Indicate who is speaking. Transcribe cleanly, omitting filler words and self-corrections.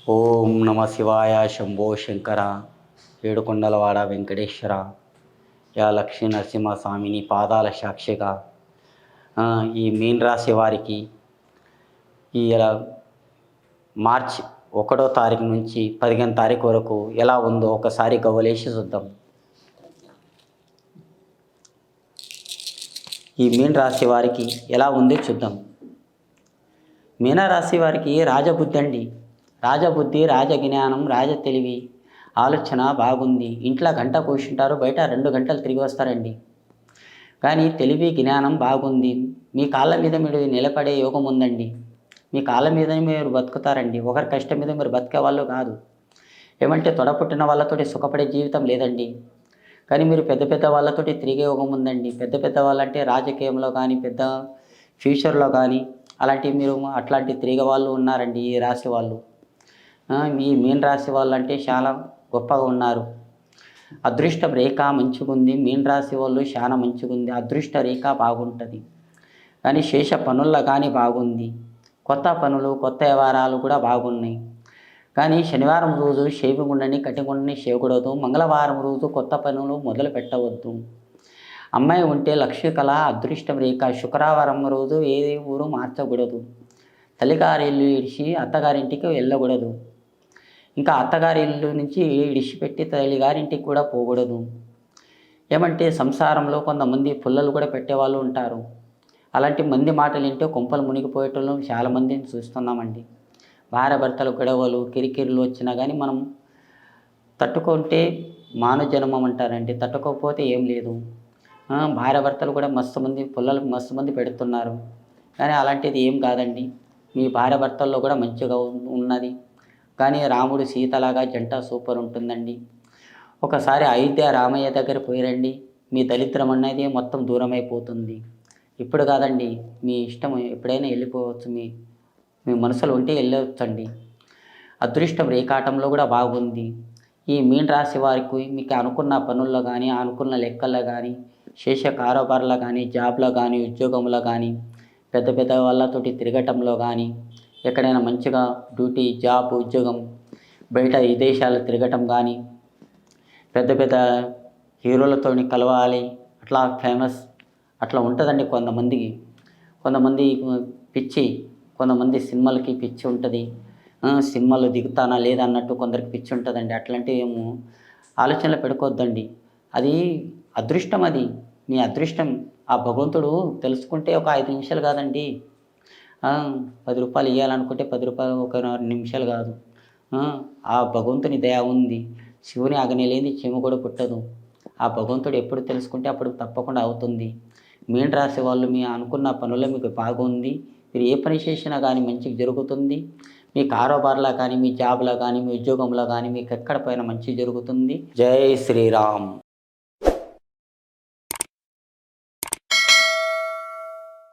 Speaker 1: ఓం నమ శివాయ శంభో శంకర ఏడుకొండలవాడ వెంకటేశ్వర యా లక్ష్మీ నరసింహస్వామిని పాదాల సాక్షిగా ఈ మీన రాశి వారికి ఈ మార్చ్ 1వ తారీఖు నుంచి 15వ తారీఖు వరకు ఎలా ఉందో ఒకసారి గవ్వలేసి చూద్దాం. ఈ మీన రాశి వారికి ఎలా ఉంది చూద్దాం. మీనరాశి వారికి రాజబుద్ధి అండి. రాజబుద్ధి, రాజజ్ఞానం, రాజ తెలివి, ఆలోచన బాగుంది. ఇంట్లో గంట కూర్చుంటారు, బయట 2 గంటలు తిరిగి వస్తారండి. కానీ తెలివి, జ్ఞానం బాగుంది. మీ కాళ్ళ మీద మీరు నిలబడే యోగం ఉందండి. మీ కాళ్ళ మీద మీరు బతుకుతారండి. ఒకరి కష్టం మీద మీరు బతికే వాళ్ళు కాదు. ఏమంటే తొడపుట్టిన వాళ్ళతోటి సుఖపడే జీవితం లేదండి. కానీ మీరు పెద్ద పెద్ద వాళ్ళతోటి తిరిగే యోగం ఉందండి. పెద్ద పెద్ద వాళ్ళంటే రాజకీయంలో కానీ, పెద్ద ఫ్యూచర్లో కానీ మీరు అట్లాంటి తిరిగే వాళ్ళు ఉన్నారండి ఈ రాశి వాళ్ళు. ఈ మీన రాశి వాళ్ళు అంటే చాలా గొప్పగా ఉన్నారు. అదృష్టం రేఖ మంచిగుంది. మీన రాశి వాళ్ళు చాలా మంచిగుంది. అదృష్ట రేఖ బాగుంటుంది. కానీ శేష పనుల్లో కానీ బాగుంది. కొత్త పనులు, కొత్త వ్యవహారాలు కూడా బాగున్నాయి. కానీ శనివారం రోజు షేవింగ్ ఉండని, కటింగ్ ఉండని చేయకూడదు. మంగళవారం రోజు కొత్త పనులు మొదలు పెట్టవద్దు. అమ్మాయి ఉంటే లక్ష్మీ కళ, అదృష్టం రేఖ. శుక్రవారం రోజు ఏ ఊరు మార్చకూడదు. తల్లిగారి ఇల్లు ఇడిచి అత్తగారింటికి వెళ్ళకూడదు. ఇంకా అత్తగారి ఇల్లు నుంచి ఇడిచిపెట్టి తల్లిగారింటికి కూడా పోకూడదు. ఏమంటే సంసారంలో కొంతమంది పుల్లలు కూడా పెట్టేవాళ్ళు ఉంటారు. అలాంటి మంది మాటలు వింటే కొంపలు మునిగిపోయేటోళ్ళు చాలామందిని చూస్తున్నామండి. భార్య భర్తల గొడవలు, కిరికిరులు వచ్చినా కానీ మనం తట్టుకుంటే మానవ జన్మం అంటారండి. తట్టుకోకపోతే ఏం లేదు. భార్య భర్తలు కూడా మస్తు మంది పెడుతున్నారు. కానీ అలాంటిది ఏం కాదండి. మీ భార్య భర్తల్లో కూడా మంచిగా ఉన్నది. కానీ రాముడు సీతలాగా జంట సూపర్ ఉంటుందండి. ఒకసారి అయోధ్య రామయ్య దగ్గర పోయిరండి. మీ దరిద్రం అనేది మొత్తం దూరం అయిపోతుంది. ఇప్పుడు కాదండి, మీ ఇష్టం, ఎప్పుడైనా వెళ్ళిపోవచ్చు. మీ మనసులో ఉంటే వెళ్ళవచ్చండి. అదృష్టం రేఖాటంలో కూడా బాగుంది. ఈ మీన రాశి వారికి మీకు అనుకున్న పనుల్లో కానీ, అనుకున్న లెక్కల్లో కానీ, శేష కారోబార్లో కానీ, జాబ్లో కానీ, ఉద్యోగంలో కానీ, పెద్ద పెద్ద వాళ్ళతోటి తిరగటంలో కానీ, ఎక్కడైనా మంచిగా డ్యూటీ, జాబ్, ఉద్యోగం, బయట విదేశాలు తిరగటం కానీ, పెద్ద పెద్ద హీరోలతోని కలవాలి, అట్లా ఫేమస్ అట్లా ఉంటుందండి. కొంతమంది పిచ్చి, కొంతమంది సినిమాలకి పిచ్చి ఉంటుంది. సినిమాలో దిగుతానా లేదా అన్నట్టు కొందరికి పిచ్చి ఉంటుందండి. అట్లాంటివి ఏమో ఆలోచనలు పెట్టుకోవద్దండి. అది అదృష్టం. అది మీ అదృష్టం. ఆ భగవంతుడు తెలుసుకుంటే ఒక 5 నిమిషాలు కాదండి. 10 రూపాయలు ఇవ్వాలనుకుంటే 10 రూపాయలు ఒక 2 నిమిషాలు కాదు. ఆ భగవంతుని దయ ఉంది. శివుని ఆజ్ఞ లేనిది చీమ కూడా పుట్టదు. ఆ భగవంతుడు ఎప్పుడు తెలుసుకుంటే అప్పుడు తప్పకుండా అవుతుంది. మీన రాశి వాళ్ళు మీ అనుకున్న పనుల్లో మీకు బాగుంది. మీరు ఏ పని చేసినా కానీ మంచిగా జరుగుతుంది. మీ కారోబార్లో కానీ, మీ జాబ్లో కానీ, మీ ఉద్యోగంలో కానీ మీకు ఎక్కడ పైన మంచి జరుగుతుంది. జై శ్రీరామ్.